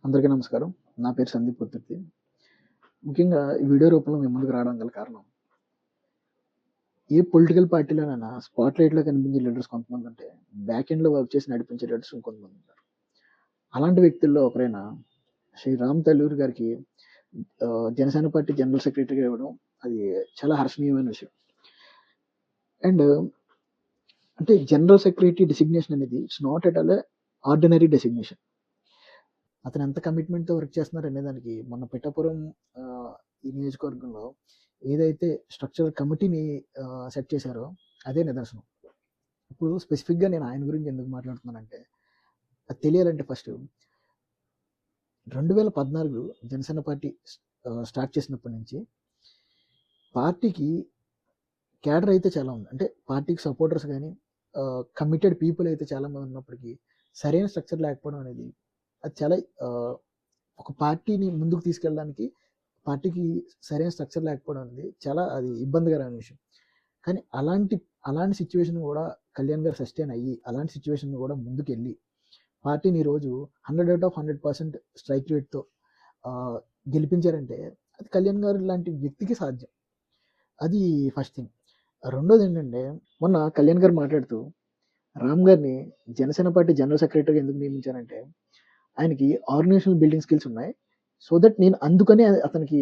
అందరికీ నమస్కారం. నా పేరు సందీప్ పొత్తుర్తి. ముఖ్యంగా ఈ వీడియో రూపంలో మీ ముందుకు రావడం గల కారణం, ఏ పొలిటికల్ పార్టీలోనైనా స్పాట్ లైట్‌లో కనిపించే లీడర్స్ కొంతమందుంటే, బ్యాక్ ఎండ్‌లో వర్క్ చేసి నడిపించే లీడర్స్ ఇంకొంతమందుంటారు. అలాంటి వ్యక్తుల్లో ఒకరైన శ్రీ రామ్ తల్లూరి గారికి జనసేన పార్టీ జనరల్ సెక్రటరీగా ఇవ్వడం అది చాలా హర్షణీయమైన విషయం. అండ్ అంటే జనరల్ సెక్రటరీ డెసిగ్నేషన్ అనేది it's not at all ordinary designation. అతను ఎంత కమిట్మెంట్‌తో వర్క్ చేస్తున్నారు అనే దానికి మొన్న పిఠాపురం ఈ నియోజకవర్గంలో ఏదైతే స్ట్రక్చరల్ కమిటీని సెట్ చేశారో అదే నిదర్శనం. ఇప్పుడు స్పెసిఫిక్‌గా నేను ఆయన గురించి ఎందుకు మాట్లాడుతున్నానంటే, అది తెలియాలంటే ఫస్ట్ 2014 జనసేన పార్టీ స్టార్ట్ చేసినప్పటి నుంచి పార్టీకి క్యాడర్ అయితే చాలా ఉంది. అంటే పార్టీకి సపోర్టర్స్ గానీ, కమిటెడ్ పీపుల్ అయితే చాలామంది ఉన్నప్పటికీ సరైన స్ట్రక్చర్ లేకపోవడం అనేది అది చాలా ఒక పార్టీని ముందుకు తీసుకెళ్ళడానికి పార్టీకి సరైన స్ట్రక్చర్ లేకపోవడం అనేది చాలా అది ఇబ్బందికరమైన విషయం. కానీ అలాంటి సిచ్యువేషన్ కూడా కళ్యాణ్ గారు సస్టైన్ అయ్యి, అలాంటి సిచ్యువేషన్ కూడా ముందుకెళ్ళి పార్టీని ఈరోజు 100/100% స్ట్రైక్ రేట్‌తో గెలిపించారంటే అది కళ్యాణ్ గారు లాంటి వ్యక్తికి సాధ్యం. అది ఫస్ట్ థింగ్. రెండోది ఏంటంటే, మొన్న కళ్యాణ్ గారు మాట్లాడుతూ రామ్ గారిని జనసేన పార్టీ జనరల్ సెక్రటరీగా ఎందుకు నియమించారంటే, ఆయనకి ఆర్గనైజేషనల్ బిల్డింగ్ స్కిల్స్ ఉన్నాయి. సో దట్ నేను అందుకనే అతనికి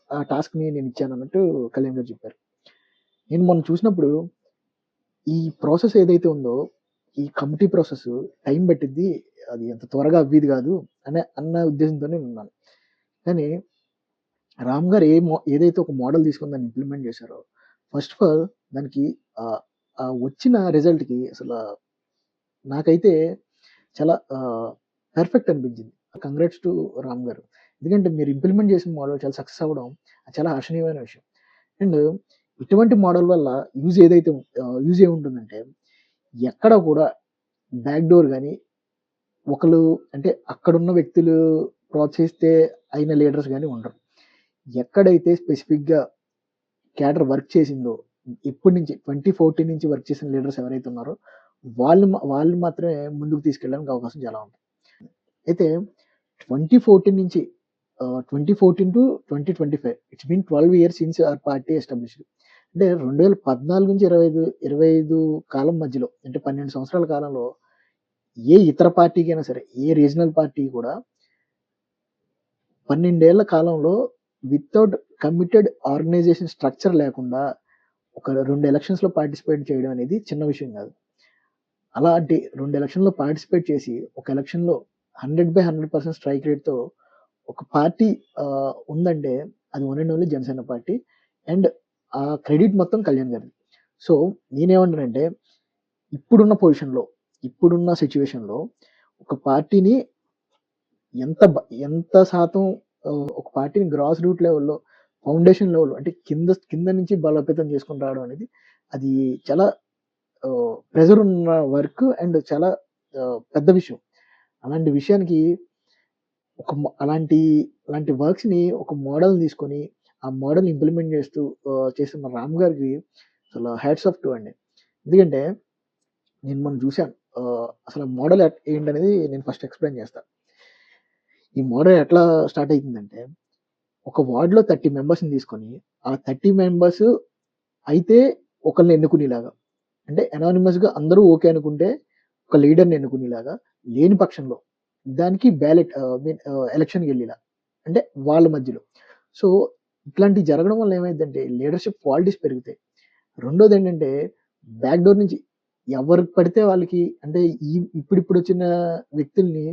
ఆ టాస్క్‌ని నేను ఇచ్చానన్నట్టు కళ్యాణ్ గారు చెప్పారు. నేను మొన్న చూసినప్పుడు ఈ ప్రాసెస్ ఏదైతే ఉందో, ఈ కమిటీ ప్రాసెస్ టైం పట్టిద్ది. అది అంత త్వరగా అవ్వేది కాదు అన్న ఉద్దేశంతోనే ఉన్నాను. కానీ రామ్ గారు ఏదైతే ఒక మోడల్ తీసుకొని దాన్ని ఇంప్లిమెంట్ చేశారో, ఫస్ట్ ఆఫ్ ఆల్ దానికి వచ్చిన రిజల్ట్‌కి నాకైతే చాలా పర్ఫెక్ట్ అనిపించింది. కంగ్రాట్స్ టు రామ్ గారు. ఎందుకంటే మీరు ఇంప్లిమెంట్ చేసిన మోడల్ చాలా సక్సెస్ అవ్వడం చాలా హర్షణీయమైన విషయం. అండ్ ఇటువంటి మోడల్ వల్ల యూజ్ ఏముంటుందంటే, ఎక్కడ కూడా బ్యాక్ డోర్ గానీ, ఒకళ్ళు అంటే అక్కడున్న వ్యక్తులు ప్రోత్సహిస్తే అయిన లీడర్స్ గానీ ఉండరు. ఎక్కడైతే స్పెసిఫిక్‌గా క్యాడర్ వర్క్ చేసిందో, ఇప్పటి నుంచి 2014 నుంచి వర్క్ చేసిన లీడర్స్ ఎవరైతే ఉన్నారో వాళ్ళు మాత్రమే ముందుకు తీసుకెళ్ళడానికి అవకాశం చాలా ఉంటుంది. అయితే 2014 నుంచి 2014-2025 it's been 12 years since our party established. అంటే 2014 నుంచి 25 కాలం మధ్యలో, అంటే 12 సంవత్సరాల కాలంలో ఏ ఇతర పార్టీకైనా సరే, ఏ రీజనల్ పార్టీ కూడా 12 ఏళ్ల కాలంలో వితౌట్ కమిటెడ్ ఆర్గనైజేషన్ స్ట్రక్చర్ లేకుండా ఒక 2 ఎలక్షన్స్‌లో పార్టిసిపేట్ చేయడం అనేది చిన్న విషయం కాదు. అలాంటి 2 ఎలక్షన్‌లో పార్టిసిపేట్ చేసి, ఒక ఎలక్షన్‌లో 100/100% స్ట్రైక్ రేట్‌తో ఒక పార్టీ ఉందంటే అది one and only Janasena party. And ఆ క్రెడిట్ మొత్తం కళ్యాణ్ గారిది. సో నేనేమంటానంటే, ఇప్పుడున్న సిట్యుయేషన్‌లో ఒక పార్టీని ఎంత శాతం ఒక పార్టీని గ్రాస్ రూట్ లెవెల్‌లో, ఫౌండేషన్ లెవెల్‌లో, అంటే కింద నుంచి బలోపేతం చేసుకొని రావడం అనేది అది చాలా ప్రెషర్ ఉన్న వర్క్ అండ్ చాలా పెద్ద విషయం. అలాంటి విషయానికి అలాంటి వర్క్స్‌ని ఒక మోడల్‌ని తీసుకొని, ఆ మోడల్‌ని ఇంప్లిమెంట్ చేస్తూ చేస్తున్న రామ్ గారికి అసలు హ్యాట్స్ ఆఫ్ టు అండి. ఎందుకంటే నేను మొన్న చూసాను. అసలు మోడల్ ఏంటనేది నేను ఫస్ట్ ఎక్స్‌ప్లెయిన్ చేస్తా. ఈ మోడల్ ఎట్లా స్టార్ట్ అయితుందంటే, ఒక వార్డ్‌లో 30 మెంబర్స్‌ని తీసుకొని, ఆ 30 మెంబర్స్ అయితే ఒకళ్ళని ఎన్నుకునేలాగా, అంటే అనానిమస్‌గా అందరూ ఓకే అనుకుంటే ఒక లీడర్‌ని ఎన్నుకునేలాగా, లేని పక్షంలో దానికి బ్యాలెట్ ఎలక్షన్‌కెళ్ళేలా, అంటే వాళ్ళ మధ్యలో. సో ఇట్లాంటివి జరగడం వల్ల ఏమైద్దంటే లీడర్‌షిప్ క్వాలిటీస్ పెరుగుతాయి. రెండోదేంటంటే, బ్యాక్ డోర్ నుంచి ఎవరికి పడితే వాళ్ళకి, అంటే ఇప్పుడిప్పుడొచ్చిన వ్యక్తుల్ని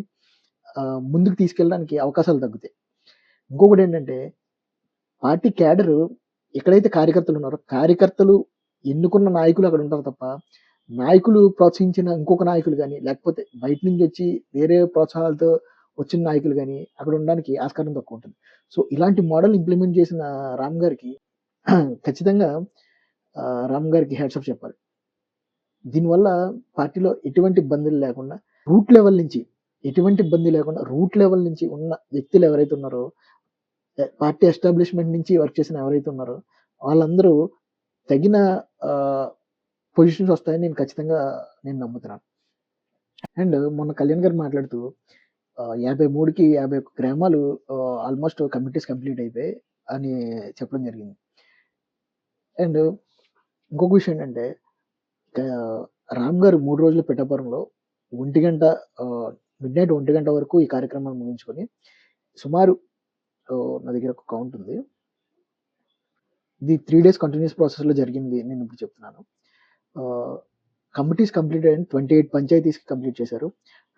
ముందుకు తీసుకెళ్ళడానికి అవకాశాలు తగ్గుతాయి. ఇంకొకటేంటంటే, పార్టీ క్యాడరు ఎక్కడైతే కార్యకర్తలున్నారో, కార్యకర్తలు ఎన్నుకున్న నాయకులు అక్కడ ఉంటారు తప్ప, నాయకులు ప్రోత్సహించిన ఇంకొక నాయకులు గానీ, లేకపోతే బయట నుంచి వచ్చి వేరే ప్రోత్సాహాలతో వచ్చిన నాయకులు గానీ అక్కడ ఉండడానికి ఆస్కారం తక్కువుంటుంది. సో ఇలాంటి మోడల్ ఇంప్లిమెంట్ చేసిన రామ్ గారికి ఖచ్చితంగా రామ్ గారికి హ్యాట్స్ ఆఫ్ చెప్పాలి. దీనివల్ల పార్టీలో ఎటువంటి ఇబ్బందులు లేకుండా, రూట్ లెవెల్ నుంచి ఉన్న వ్యక్తులు ఎవరైతే ఉన్నారో, పార్టీ ఎస్టాబ్లిష్మెంట్ నుంచి వర్క్ చేసిన ఎవరైతే ఉన్నారో వాళ్ళందరూ తగిన పొజిషన్స్ వస్తాయని నేను ఖచ్చితంగా నమ్ముతున్నాను. అండ్ మొన్న కళ్యాణ్ గారు మాట్లాడుతూ 53కి 51 గ్రామాలు ఆల్మోస్ట్ కమిటీస్ కంప్లీట్ అయిపోయాయి అని చెప్పడం జరిగింది. అండ్ ఇంకొక విషయం ఏంటంటే రామ్ గారు 3 రోజులు పిఠాపురంలో 1:00 మిడ్‌నైట్ 1:00 వరకు ఈ కార్యక్రమాన్ని ముగించుకొని సుమారు నా దగ్గర ఒక కౌంట్ ఉంది. ఇది 3 డేస్ కంటిన్యూయస్ ప్రాసెస్‌లో జరిగింది నేను ఇప్పుడు చెప్తున్నాను. కమిటీస్ కంప్లీట్ అయ్యాయి. 28 పంచాయతీస్‌కి కంప్లీట్ చేశారు.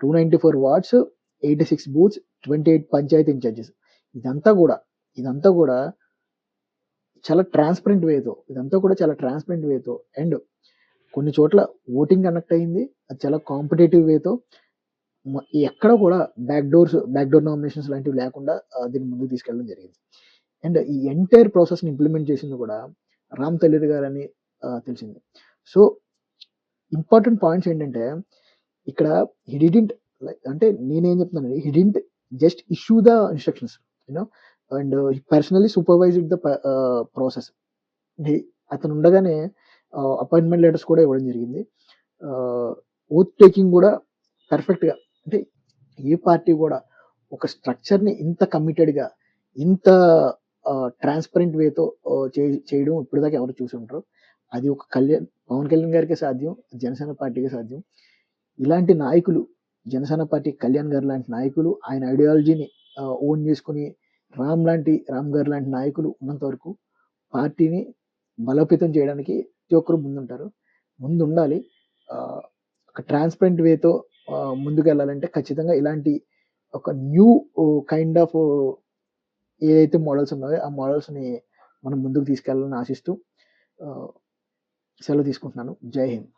294 వార్డ్స్, 86 బూత్స్, 28 పంచాయతీ ఇన్‌చార్జెస్. ఇదంతా కూడా చాలా ట్రాన్స్‌పరెంట్ వేతో అండ్ కొన్ని చోట్ల ఓటింగ్ కండక్ట్ అయింది. అది చాలా కాంపిటీటివ్ వేతో ఎక్కడ కూడా బ్యాక్‌డోర్ నామినేషన్స్ లాంటివి లేకుండా దీన్ని ముందుకు తీసుకెళ్ళడం జరిగింది. అండ్ ఈ ఎంటైర్ ప్రాసెస్‌ని ఇంప్లిమెంట్ చేసింది కూడా రామ్ తల్లిర్ గారని తెలిసింది. సో, ఇంపార్టెంట్ పాయింట్స్ ఏంటంటే ఇక్కడ హి డిడ్‌ంట్ అంటే నేనేం చెప్తున్నానంటే he didn't just issue the instructions and he personally supervised the process. అతను ఉండగానే అపాయింట్మెంట్ లెటర్స్ కూడా ఇవ్వడం జరిగింది. ఓత్ టేకింగ్ కూడా పర్ఫెక్ట్‌గా, అంటే ఏ పార్టీ కూడా ఒక స్ట్రక్చర్‌ని ఇంత కమిటెడ్‌గా, ఇంత ట్రాన్స్‌పరెంట్ వేతో చేయడం ఇప్పటిదాకా ఎవరు చూసి ఉండరు. అది ఒక పవన్ కళ్యాణ్ గారికే సాధ్యం. జనసేన పార్టీకే సాధ్యం. ఇలాంటి నాయకులు, జనసేన పార్టీ కళ్యాణ్ గారు లాంటి నాయకులు ఆయన ఐడియాలజీని ఓన్ చేసుకొని రామ్ గారు లాంటి నాయకులు ఉన్నంత వరకు పార్టీని బలోపేతం చేయడానికి ప్రతి ఒక్కరు ముందుండాలి. ఒక ట్రాన్స్‌పరెంట్ వేతో ముందుకెళ్ళాలంటే ఖచ్చితంగా ఇలాంటి ఒక న్యూ కైండ్ ఆఫ్ ఏదైతే మోడల్స్ ఉన్నాయో ఆ మోడల్స్‌ని మనం ముందుకు తీసుకెళ్ళాలని ఆశిస్తూ సెలవు తీసుకుంటున్నాను. జై హింద్.